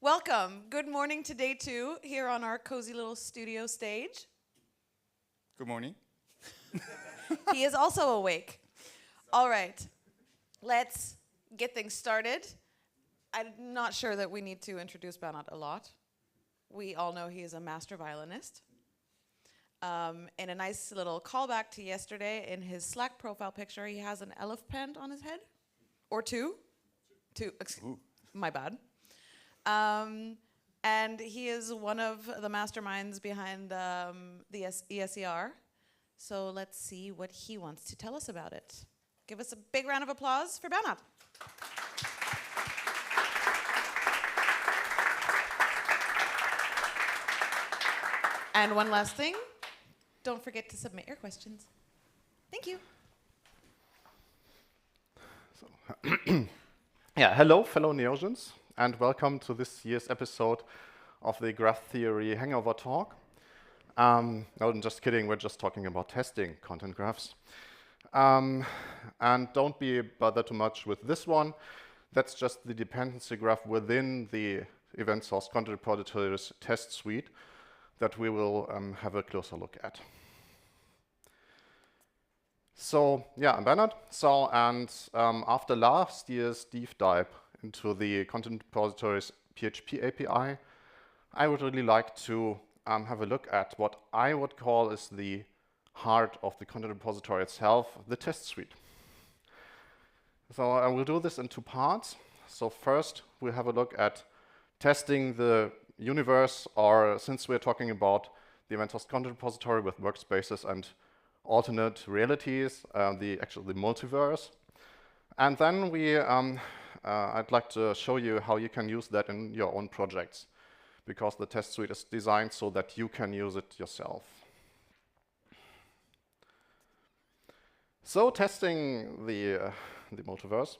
Welcome. Good morning to day 2 here on our cozy little studio stage. Good morning. He is also awake. All right, let's get things started. I'm not sure that we need to introduce Bernhard a lot. We all know he is a master violinist. In a nice little callback to yesterday, in his Slack profile picture, he has an elephant on his head. Or two. My bad. And he is one of the masterminds behind the ESER. So let's see what he wants to tell us about it. Give us a big round of applause for Bernhard. And one last thing, don't forget to submit your questions. Thank you. Hello, fellow Neosians, and welcome to this year's episode of the Graph Theory Hangover Talk. No, I'm just kidding, we're just talking about testing content graphs. And don't be bothered too much with this one. That's just the dependency graph within the event source content repository's test suite that we will have a closer look at. So, I'm Bernhard. After last year's deep dive into the content repository's PHP API, I would really like to have a look at what I would call is the heart of the content repository itself, the test suite. So I will do this in 2 parts. So first, we'll have a look at testing the universe, or since we're talking about the event source content repository with workspaces and alternate realities, the multiverse. And then I'd like to show you how you can use that in your own projects, because the test suite is designed so that you can use it yourself. So testing the multiverse.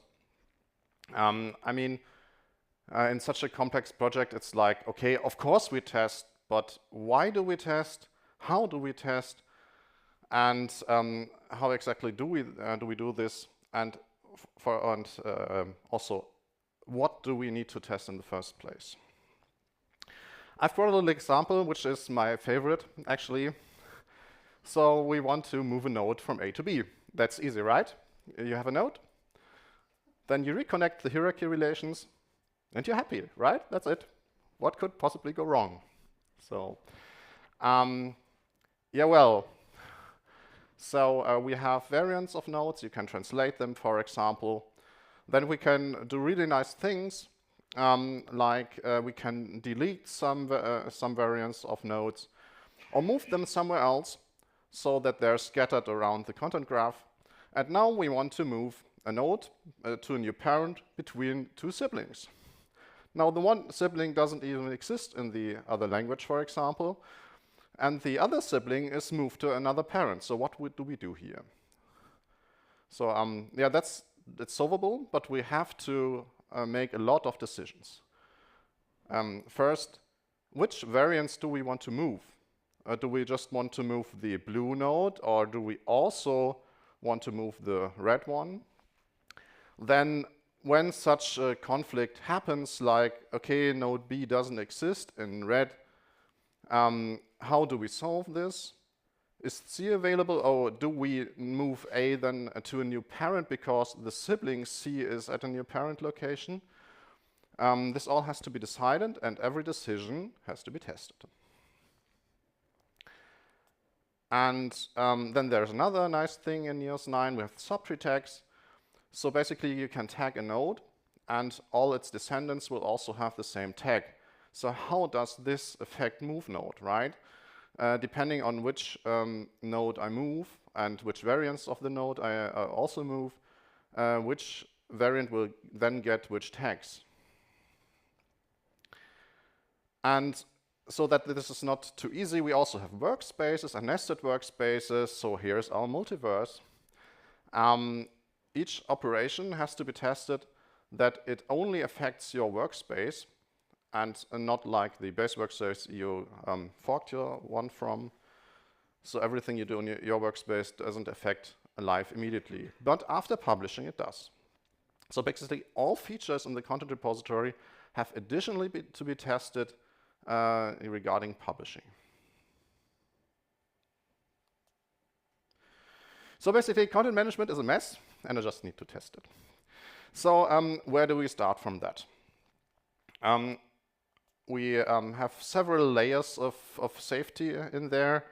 In such a complex project, it's like, okay, of course we test, but why do we test? How do we test? And how exactly do we do this? And also, what do we need to test in the first place? I've brought a little example, which is my favorite, actually. So we want to move a node from A to B. That's easy, right? You have a node, then you reconnect the hierarchy relations, and you're happy, right? That's it. What could possibly go wrong? So, we have variants of nodes. You can translate them, for example. Then we can do really nice things, like we can delete some variants of nodes or move them somewhere else so that they're scattered around the content graph. And now we want to move a node to a new parent between 2 siblings. Now the one sibling doesn't even exist in the other language, for example, and the other sibling is moved to another parent. So what do we do here? So that's solvable, but we have to make a lot of decisions. First, which variants do we want to move? Do we just want to move the blue node, or do we also want to move the red one? Then when such a conflict happens, like, okay, node B doesn't exist in red, how do we solve this? Is C available, or do we move A then to a new parent because the sibling C is at a new parent location? This all has to be decided, and every decision has to be tested. And then there's another nice thing in EOS 9. We have subtree tags. So basically, you can tag a node, and all its descendants will also have the same tag. So how does this affect move node, right? Depending on which node I move and which variants of the node I also move, which variant will then get which tags. And so that this is not too easy, we also have workspaces and nested workspaces. So here's our multiverse. Each operation has to be tested that it only affects your workspace and not like the base workspace you forked your one from. So everything you do in your workspace doesn't affect live immediately, but after publishing it does. So basically all features in the content repository have additionally to be tested regarding publishing. So basically, content management is a mess, and I just need to test it. So where do we start from that? We have several layers of safety in there.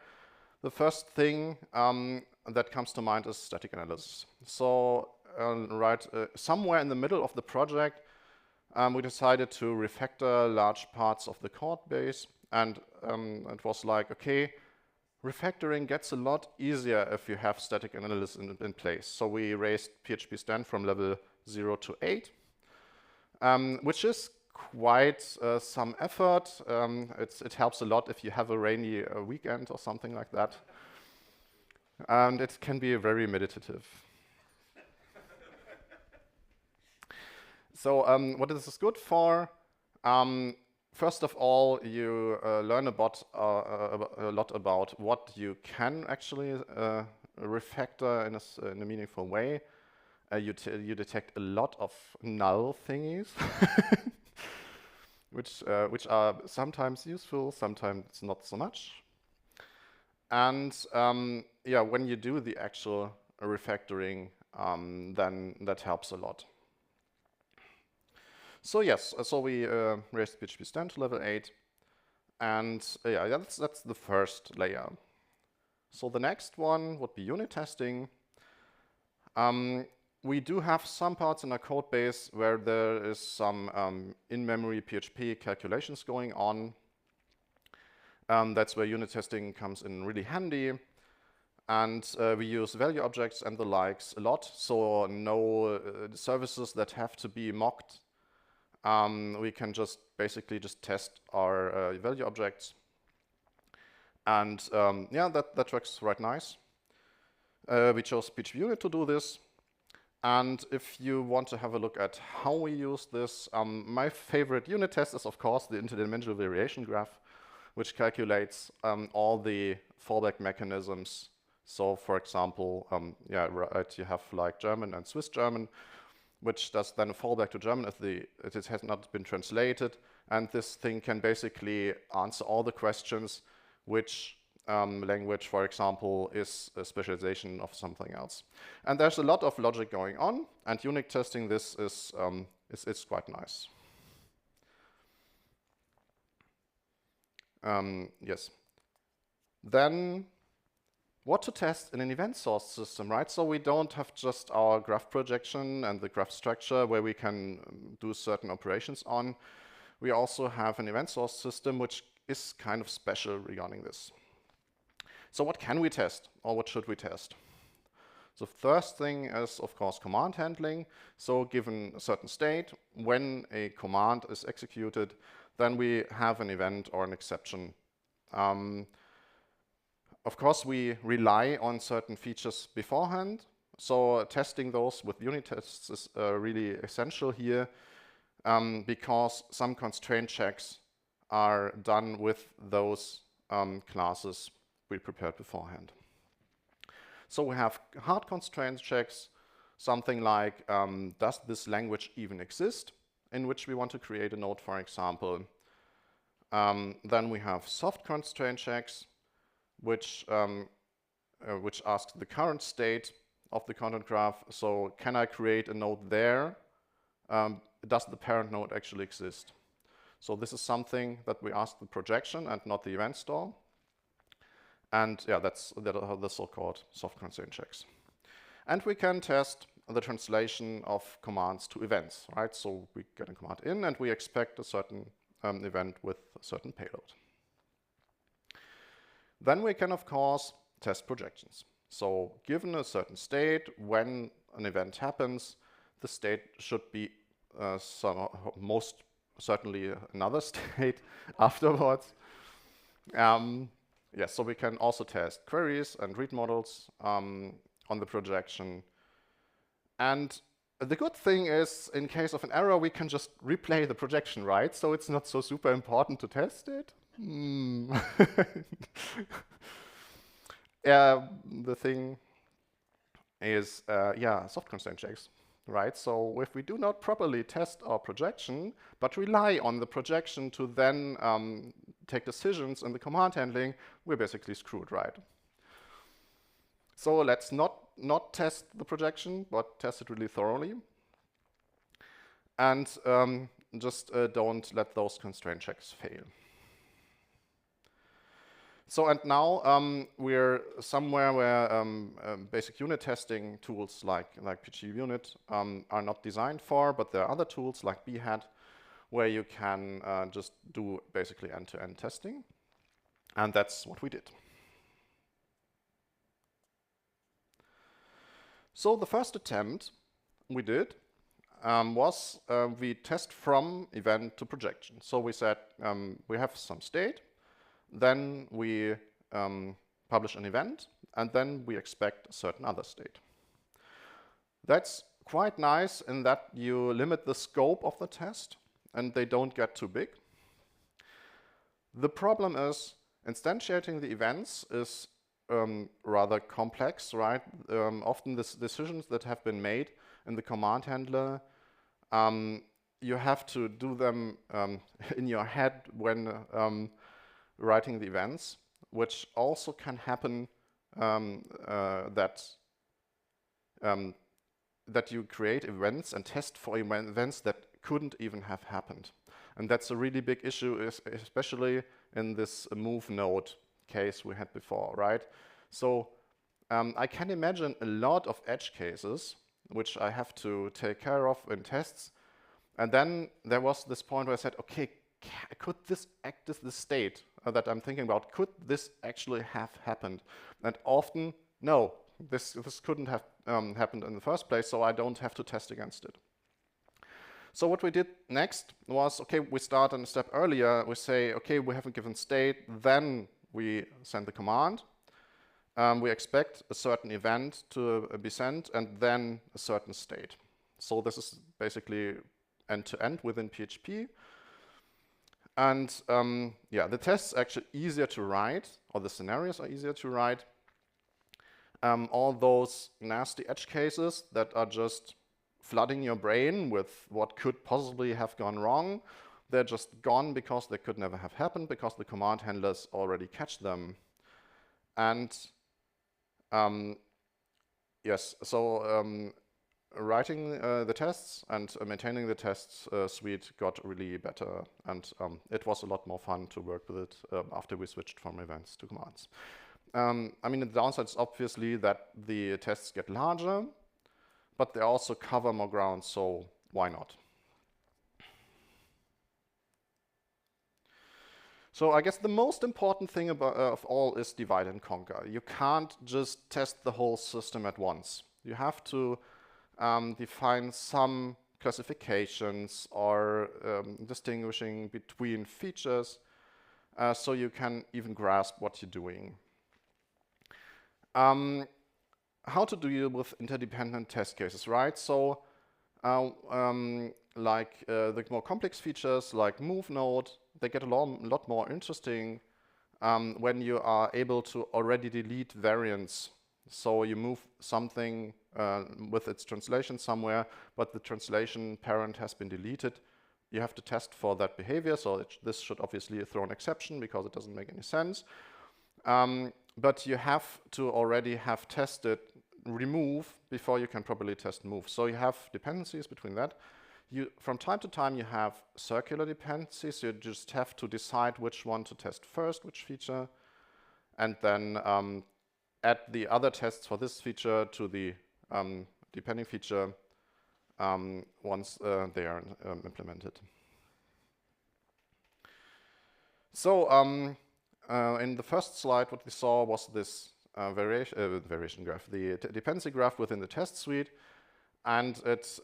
The first thing that comes to mind is static analysis. So somewhere in the middle of the project, we decided to refactor large parts of the code base, and it was like, okay, refactoring gets a lot easier if you have static analysis in place. So we raised PHP stand from level 0 to 8, which is quite some effort. It helps a lot if you have a rainy weekend or something like that. And it can be very meditative. So what this is good for, first of all, you learn a lot about what you can actually refactor in a meaningful way. You detect a lot of null thingies, which are sometimes useful, sometimes not so much. And yeah, when you do the actual refactoring, then that helps a lot. So yes, so we raised PHP stand to level 8, and yeah, that's the first layer. So the next one would be unit testing. We do have some parts in our code base where there is some in-memory PHP calculations going on. That's where unit testing comes in really handy. And we use value objects and the likes a lot, so no services that have to be mocked. We can just basically just test our value objects. And yeah, that works right nice. We chose PHPUnit to do this. And if you want to have a look at how we use this, my favorite unit test is, of course, the interdimensional variation graph, which calculates all the fallback mechanisms. So, for example, yeah, right, you have like German and Swiss German, which does then a fallback to German if it has not been translated. And this thing can basically answer all the questions which language, for example, is a specialization of something else. And there's a lot of logic going on, and unit testing this is quite nice. Yes. Then what to test in an event source system, right? So we don't have just our graph projection and the graph structure where we can do certain operations on. We also have an event source system which is kind of special regarding this. So what can we test, or what should we test? The first thing is, of course, command handling. So given a certain state, when a command is executed, then we have an event or an exception. Of course, we rely on certain features beforehand. So testing those with unit tests is really essential here, because some constraint checks are done with those classes we prepared beforehand. So we have hard constraint checks, something like, does this language even exist, in which we want to create a node, for example. Then we have soft constraint checks, which ask the current state of the content graph. So can I create a node there? Does the parent node actually exist? So this is something that we ask the projection and not the event store. And yeah, that's the so-called soft constraint checks. And we can test the translation of commands to events, right? So we get a command in and we expect a certain event with a certain payload. Then we can, of course, test projections. So given a certain state, when an event happens, the state should be most certainly another state afterwards. Yes, so we can also test queries and read models on the projection. And the good thing is, in case of an error, we can just replay the projection, right? So it's not so super important to test it. The thing is, yeah, soft constraint checks. right? So if we do not properly test our projection, but rely on the projection to then take decisions in the command handling, we're basically screwed, right? So let's not test the projection, but test it really thoroughly. And just don't let those constraint checks fail. So and now we're somewhere where basic unit testing tools like PHPUnit are not designed for, but there are other tools like Behat where you can just do basically end-to-end testing. And that's what we did. So the first attempt we did was we test from event to projection. So we said we have some state, then we publish an event, and then we expect a certain other state. That's quite nice in that you limit the scope of the test and they don't get too big. The problem is instantiating the events is rather complex, right? Often the decisions that have been made in the command handler, you have to do them in your head when writing the events, which also can happen that you create events and test for events that couldn't even have happened. And that's a really big issue, especially in this move node case we had before, right? So I can imagine a lot of edge cases which I have to take care of in tests. And then there was this point where I said, okay, could this act as the state that I'm thinking about, could this actually have happened? And often, no, this couldn't have happened in the first place, so I don't have to test against it. So what we did next was, okay, we start a step earlier. We say, okay, we have a given state, then we send the command. We expect a certain event to be sent, and then a certain state. So this is basically end-to-end within PHP. And yeah, the tests are actually easier to write, or the scenarios are easier to write. All those nasty edge cases that are just flooding your brain with what could possibly have gone wrong, they're just gone because they could never have happened, because the command handlers already catch them. And yes, so writing the tests and maintaining the tests suite got really better, and it was a lot more fun to work with it after we switched from events to commands. I mean, the downside is obviously that the tests get larger, but they also cover more ground, so why not? So I guess the most important thing of all is divide and conquer. You can't just test the whole system at once. You have to define some classifications or distinguishing between features so you can even grasp what you're doing. How to deal with interdependent test cases, right? So like the more complex features like move node, they get a lot more interesting when you are able to already delete variants. So you move something with its translation somewhere, but the translation parent has been deleted. You have to test for that behavior, so this should obviously throw an exception because it doesn't make any sense. But you have to already have tested remove before you can properly test move. So you have dependencies between that. From time to time you have circular dependencies. You just have to decide which one to test first, which feature, and then add the other tests for this feature to the depending feature once they are implemented. So in the first slide, what we saw was this variation graph, the dependency graph within the test suite, and it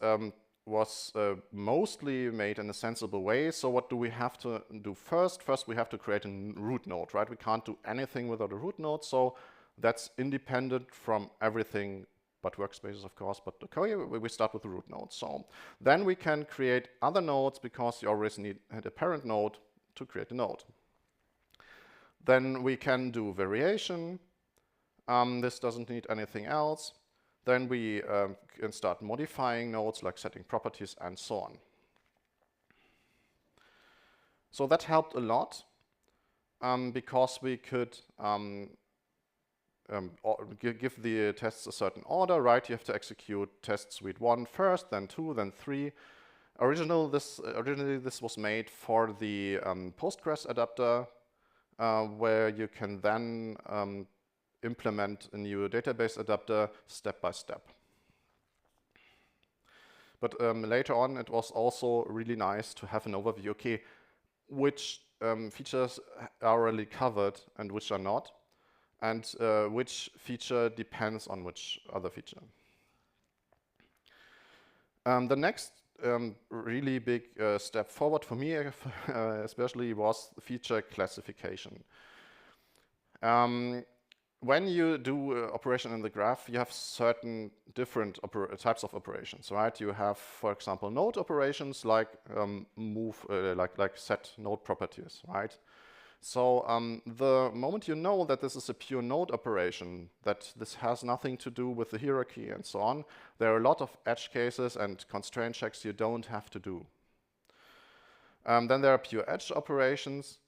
was mostly made in a sensible way. So what do we have to do first? First, we have to create a root node, right? We can't do anything without a root node, so that's independent from everything but workspaces, of course, but okay, we start with the root node. So then we can create other nodes because you always need a parent node to create a node. Then we can do variation. This doesn't need anything else. then we can start modifying nodes, like setting properties and so on. So that helped a lot because we could give the tests a certain order, right? You have to execute test suite 1 first, then 2, then 3. Originally, this was made for the Postgres adapter, where you can then implement a new database adapter step by step. But later on, it was also really nice to have an overview. Okay, which features are already covered and which are not, and which feature depends on which other feature. The next really big step forward for me, especially, was feature classification. When you do operation in the graph, you have certain different types of operations, right? You have, for example, node operations like move, like set node properties, right? So the moment you know that this is a pure node operation, that this has nothing to do with the hierarchy and so on, there are a lot of edge cases and constraint checks you don't have to do. Then there are pure edge operations,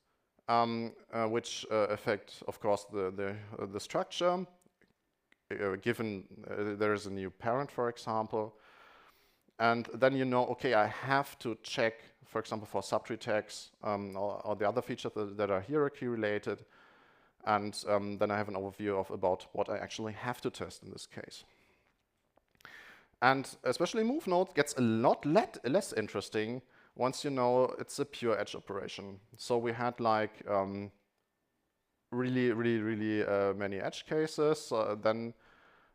which affect, of course, the structure, given there is a new parent, for example. And then you know, okay, I have to check, for example, for subtree tags or the other features that are hierarchy related. And then I have an overview about what I actually have to test in this case. And especially move node gets a lot less interesting once you know it's a pure edge operation. So we had like really many edge cases. Then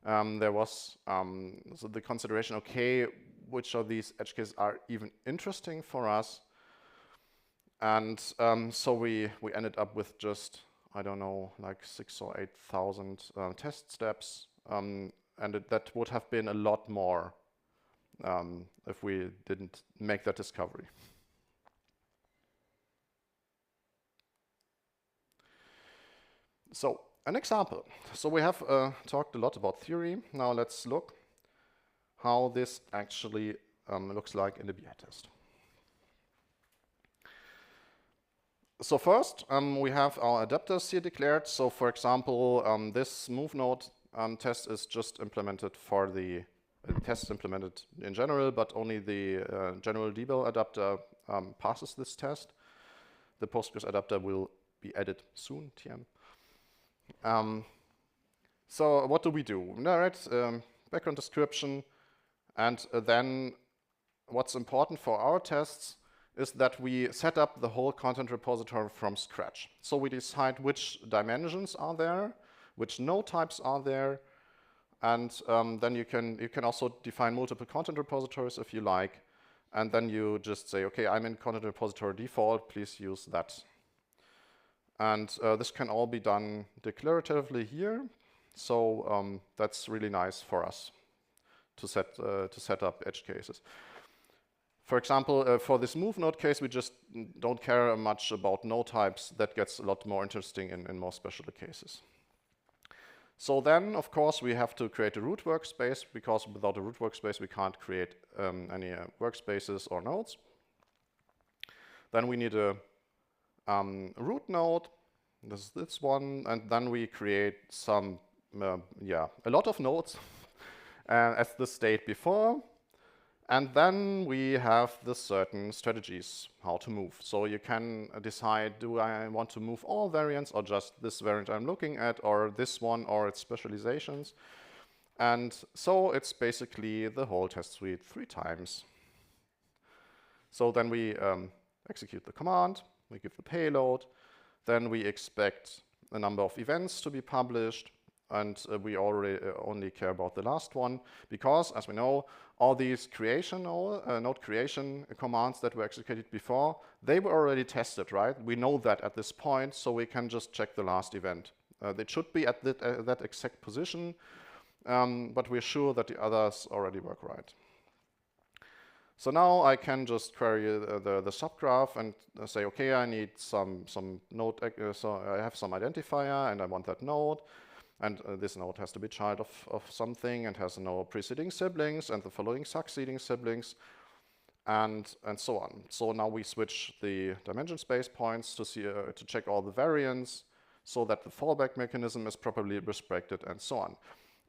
there was so the consideration, okay, which of these edge cases are even interesting for us? And so we ended up with just, I don't know, like 6,000 or 8,000 test steps. And that would have been a lot more if we didn't make that discovery. So an example. So we have talked a lot about theory. Now let's look how this actually looks like in the Behat test. So first, we have our adapters here declared. So for example, this move node test is just implemented for the test implemented in general, but only the general debug adapter passes this test. The Postgres adapter will be added soon, TM. So what do we do? Right, background description, and then what's important for our tests is that we set up the whole content repository from scratch. So we decide which dimensions are there, which node types are there, and then you can also define multiple content repositories if you like, and then you just say, okay, I'm in content repository default, please use that. And this can all be done declaratively here, so that's really nice for us to set up edge cases. For example, for this move node case, we just don't care much about node types. That gets a lot more interesting in more special cases. So then, of course, we have to create a root workspace, because without a root workspace, we can't create any workspaces or nodes. Then we need a root node. This is this one. And then we create some, a lot of nodes as the state before. And then we have the certain strategies how to move. So you can decide, do I want to move all variants or just this variant I'm looking at, or this one or its specializations. And so it's basically the whole test suite 3 times. So then we execute the command, we give the payload, then we expect a number of events to be published, and we already only care about the last one, because, as we know, all these node creation commands that were executed before, they were already tested, right? We know that at this point, so we can just check the last event. It should be at that exact position, but we're sure that the others already work right. So now I can just query the subgraph and say, okay, I need some node, so I have some identifier and I want that node. And this node has to be child of something and has no preceding siblings and the following succeeding siblings, and so on. So now we switch the dimension space points to see to check all the variants, so that the fallback mechanism is properly respected, and so on.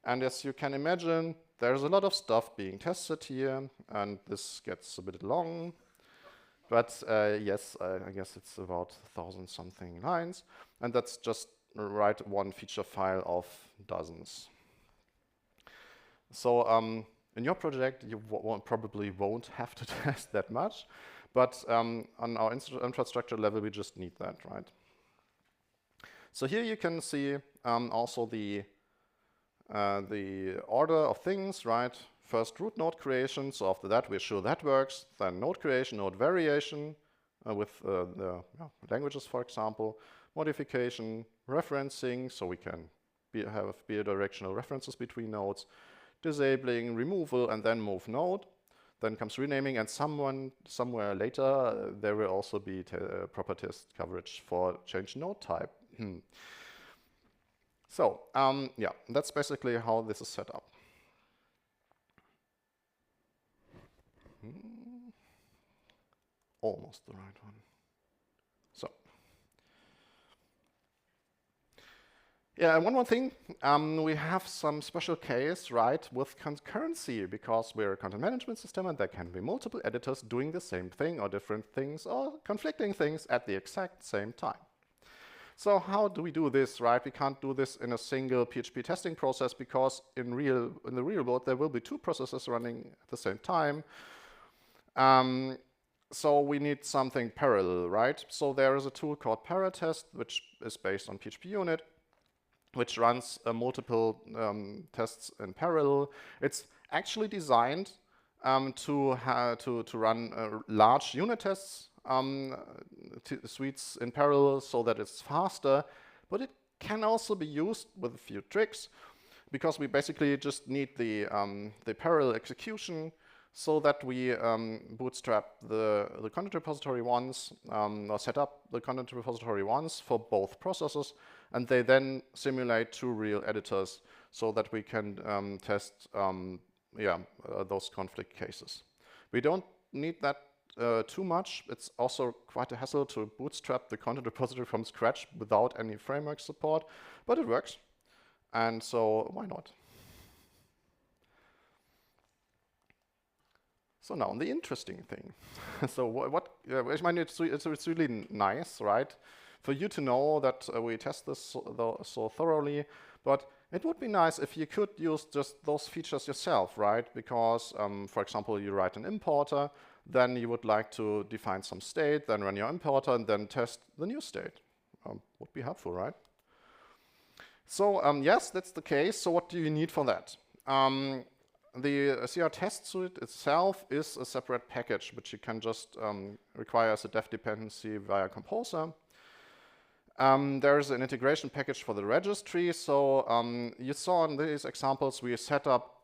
And as you can imagine, there's a lot of stuff being tested here, and this gets a bit long. But yes, I guess it's about 1,000-something lines, and that's just write one feature file of dozens. So in your project, you probably won't have to test that much, but on our infrastructure level, we just need that, right? So here you can see also the order of things, right? First root node creation, so after that we're sure that works, then node creation, node variation with the languages, for example, modification, referencing, so we can have bidirectional references between nodes, disabling, removal, and then move node. Then comes renaming, and somewhere later there will also be proper test coverage for change node type. So yeah, that's basically how this is set up. Almost the right one. So yeah, and one more thing, we have some special case, right, with concurrency, because we're a content management system and there can be multiple editors doing the same thing or different things or conflicting things at the exact same time. So how do we do this, right? We can't do this in a single PHP testing process, because in the real world there will be two processes running at the same time. So we need something parallel, right? So there is a tool called Paratest, which is based on PHPUnit, which runs multiple tests in parallel. It's actually designed to run large unit tests suites in parallel, so that it's faster, but it can also be used with a few tricks, because we basically just need the parallel execution, so that we bootstrap the content repository once, or set up the content repository once for both processes, and they then simulate two real editors, so that we can test those conflict cases. We don't need that too much. It's also quite a hassle to bootstrap the content repository from scratch without any framework support, but it works, and so why not? So now the interesting thing. So I mean, it's really nice, right, for you to know that we test this so thoroughly, but it would be nice if you could use just those features yourself, right? Because, for example, you write an importer, then you would like to define some state, then run your importer, and then test the new state. Would be helpful, right? So yes, that's the case. So what do you need for that? The CR test suite itself is a separate package, which you can just require as a dev dependency via Composer. There's an integration package for the registry. So you saw in these examples, we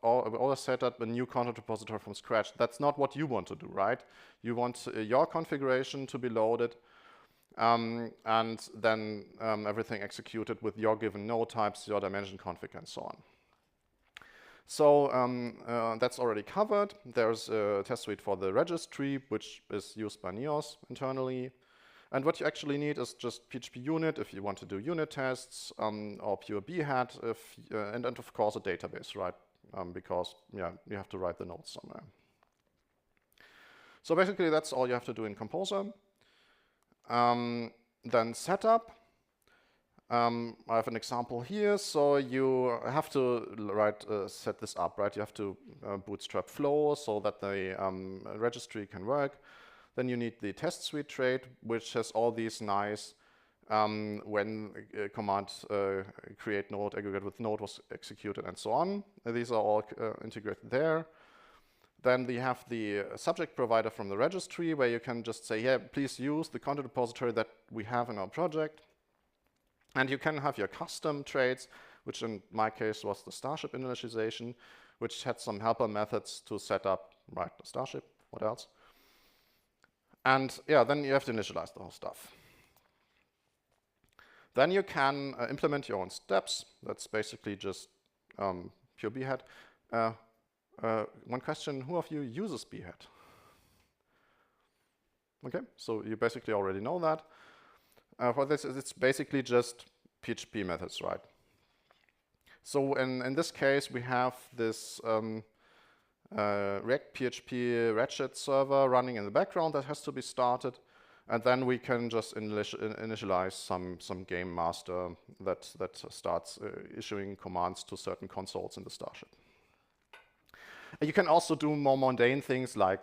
always set up a new content repository from scratch. That's not what you want to do, right? You want your configuration to be loaded, and then everything executed with your given node types, your dimension config, and so on. So that's already covered. There's a test suite for the registry, which is used by Neos internally. And what you actually need is just PHPUnit if you want to do unit tests, or pure Behat, and of course a database, right? Because you have to write the nodes somewhere. So basically that's all you have to do in Composer. Then setup. I have an example here. So you have to set this up, right? You have to bootstrap Flow so that the registry can work. Then you need the test suite trait, which has all these nice when command create node, aggregate with node was executed, and so on. These are all integrated there. Then we have the subject provider from the registry, where you can just say, yeah, please use the content repository that we have in our project. And you can have your custom traits, which in my case was the Starship initialization, which had some helper methods to set up, right, the Starship, what else? And yeah, then you have to initialize the whole stuff. Then you can implement your own steps. That's basically just pure Behat. One question, who of you uses Behat? Okay, so you basically already know that. For this, it's basically just PHP methods, right? So in this case, we have this React PHP Ratchet server running in the background that has to be started. And then we can just initialize some game master that starts issuing commands to certain consoles in the Starship. And you can also do more mundane things like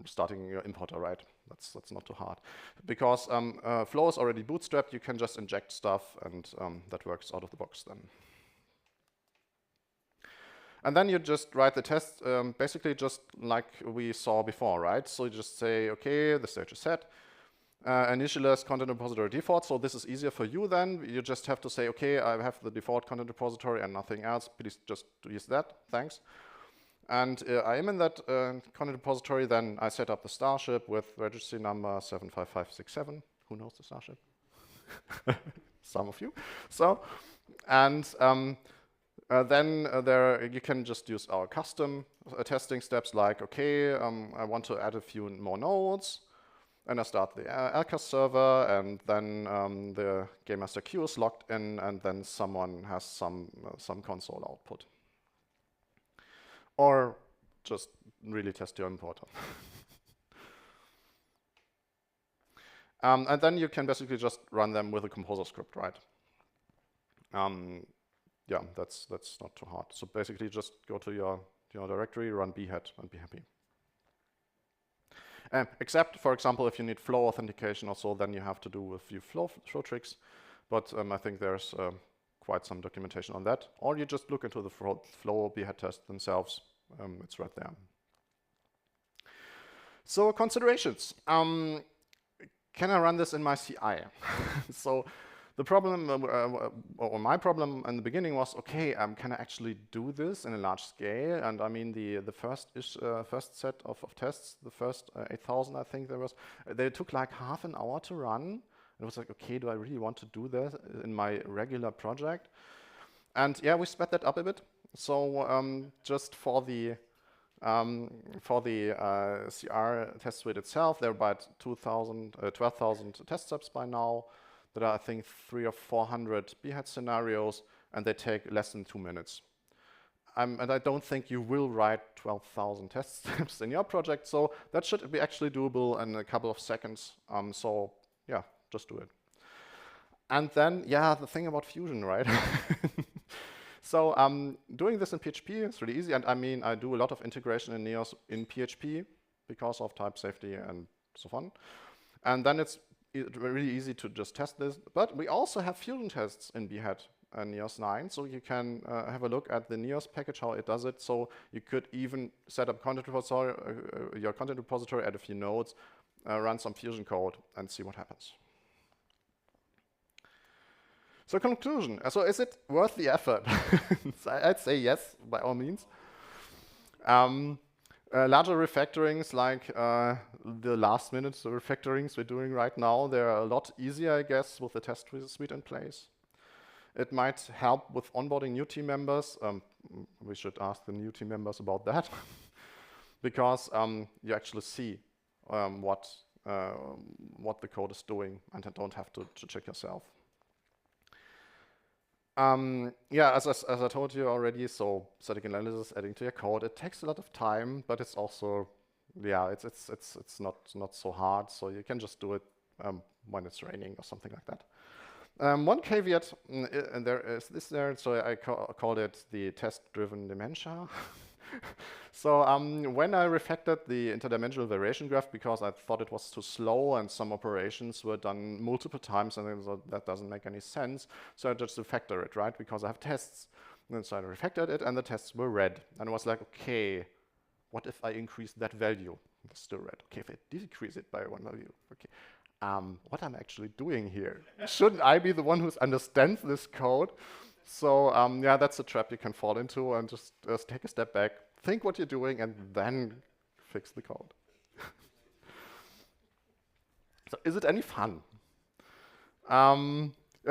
starting your importer, right? That's not too hard. Because Flow is already bootstrapped, you can just inject stuff, and that works out of the box then. And then you just write the test, basically just like we saw before, right? So you just say, okay, the stage is set. Initialize content repository default, so this is easier for you then. You just have to say, okay, I have the default content repository and nothing else. Please just use that, thanks. And I am in that content repository, then I set up the Starship with registry number 75567. Who knows the Starship? Some of you. So, and then you can just use our custom testing steps like, okay, I want to add a few more nodes. And I start the LCAS server, and then the game master queue is logged in, and then someone has some console output. Or just really test your importer. And then you can basically just run them with a composer script, right? Yeah, that's not too hard. So basically just go to your directory, run Behat, and be happy. Except, for example, if you need flow authentication or so, then you have to do a few flow tricks. But I think there's quite some documentation on that. Or you just look into the flow Behat tests themselves. It's right there. So considerations. Can I run this in my CI? So the problem, or my problem in the beginning was, okay, can I actually do this in a large scale? And I mean, the first set of tests, the first 8,000, I think there was, they took like half an hour to run. It was like, okay, do I really want to do this in my regular project? And yeah, we sped that up a bit. So just for the CR test suite itself, there are about 12,000 test steps by now. There are, I think, 300 or 400 Behat scenarios, and they take less than 2 minutes. And I don't think you will write 12,000 test steps in your project, so that should be actually doable in a couple of seconds. So yeah, just do it. And then, yeah, the thing about Fusion, right? So doing this in PHP is really easy, and I mean, I do a lot of integration in Neos in PHP because of type safety and so on. And then it's really easy to just test this. But we also have Fusion tests in Behat and Neos 9, so you can have a look at the Neos package, how it does it. So you could even set up content repository, your content repository, add a few nodes, run some Fusion code, and see what happens. So conclusion, so is it worth the effort? I'd say yes, by all means. Larger refactorings like the last minute refactorings we're doing right now, they're a lot easier, I guess, with the test suite in place. It might help with onboarding new team members. We should ask the new team members about that because you actually see what the code is doing and don't have to check yourself. Yeah, as I told you already, so static analysis, adding to your code, it takes a lot of time, but it's also, yeah, it's not so hard. So you can just do it when it's raining or something like that. One caveat, and there is this there, so I called it the test-driven dementia. So when I refactored the interdimensional variation graph because I thought it was too slow and some operations were done multiple times and then that doesn't make any sense, so I just refactor it, right? Because I have tests. And so I refactored it and the tests were red. And I was like, okay, what if I increase that value? It's still red. Okay, if I decrease it by one value, okay. What I'm actually doing here? Shouldn't I be the one who understands this code? So yeah, that's a trap you can fall into, and just take a step back, think what you're doing, and then fix the code. So is it any fun?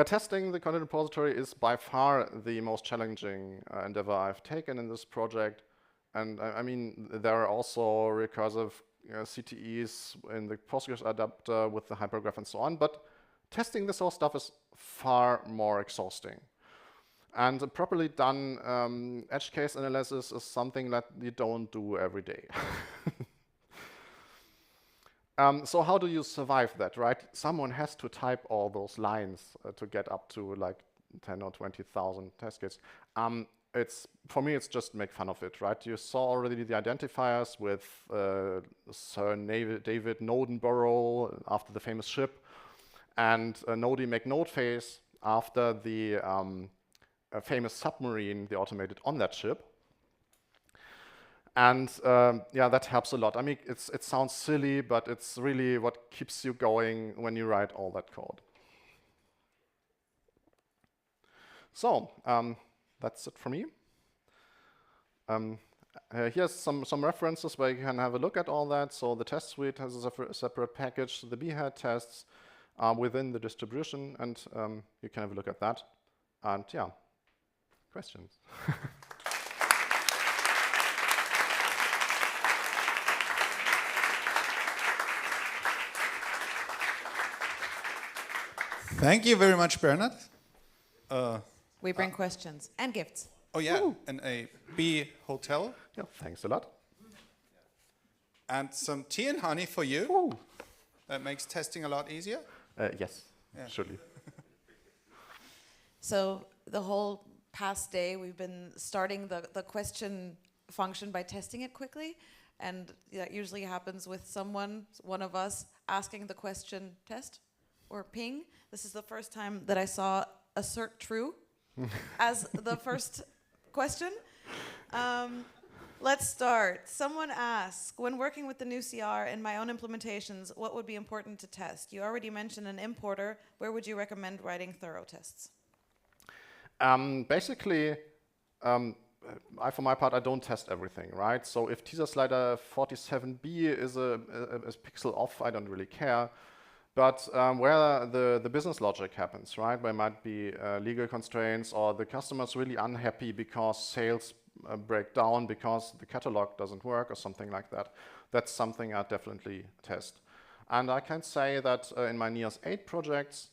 Testing the content repository is by far the most challenging endeavor I've taken in this project. And I mean, there are also recursive CTEs in the Postgres adapter with the hypergraph and so on, but testing this whole stuff is far more exhausting. And a properly done edge case analysis is something that you don't do every day. So how do you survive that, right? Someone has to type all those lines to get up to like 10 or 20,000 test kits. For me, it's just make fun of it, right? You saw already the identifiers with Sir David Nodenborough after the famous ship, and Nody McNodeface after the famous submarine, the automated on that ship. And yeah, that helps a lot. I mean, it sounds silly, but it's really what keeps you going when you write all that code. So that's it for me. Here's some references where you can have a look at all that. So the test suite has a separate package. The Behat tests are within the distribution, and you can have a look at that. And yeah, questions? Thank you very much, Bernhard. We bring questions and gifts. Oh yeah, and a bee hotel. Yeah, thanks a lot. And some tea and honey for you. Ooh. That makes testing a lot easier. Yes, Yeah. surely. So the whole past day, we've been starting the question function by testing it quickly. And that usually happens with one of us, asking the question test or ping. This is the first time that I saw assert true as the first question. Let's start. Someone asks, when working with the new CR in my own implementations, what would be important to test? You already mentioned an importer. Where would you recommend writing thorough tests? Basically, for my part, I don't test everything, right? So if teaser slider 47B is a pixel off, I don't really care. But where the business logic happens, right? There might be legal constraints, or the customer's really unhappy because sales break down because the catalog doesn't work or something like that. That's something I definitely test. And I can say that in my NIAS 8 projects,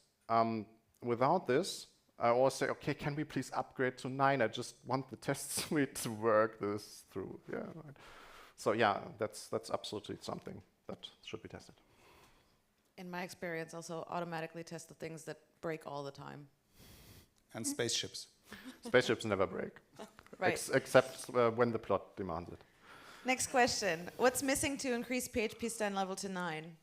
without this, I always say, okay, can we please upgrade to 9? I just want the test suite to work this through. Yeah. Right. So yeah, that's absolutely something that should be tested. In my experience, also automatically test the things that break all the time. And spaceships. Spaceships never break. Right. Except when the plot demands it. Next question. What's missing to increase PHP stand level to 9?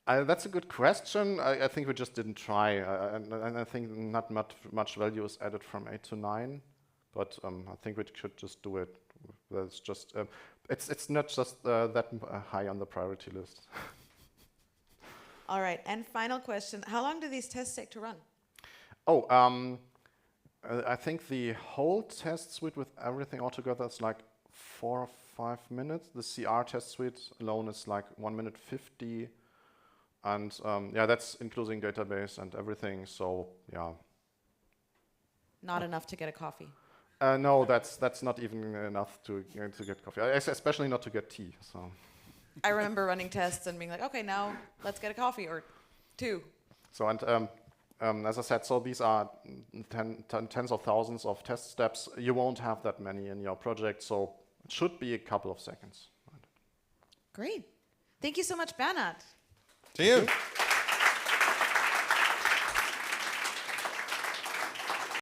That's a good question. I think we just didn't try. And I think not much value is added from 8 to 9. But I think we should just do it. That's just, it's not just that high on the priority list. All right. And final question. How long do these tests take to run? Oh, I think the whole test suite with everything all together is like 4 or 5 minutes. The CR test suite alone is like 1 minute 50. And yeah, that's including database and everything. So yeah. Not enough to get a coffee. No, that's not even enough to get coffee, especially not to get tea. So. I remember running tests and being like, okay, now let's get a coffee or 2. So and as I said, so these are tens of thousands of test steps. You won't have that many in your project, so it should be a couple of seconds. Great. Thank you so much, Bernhard. To you.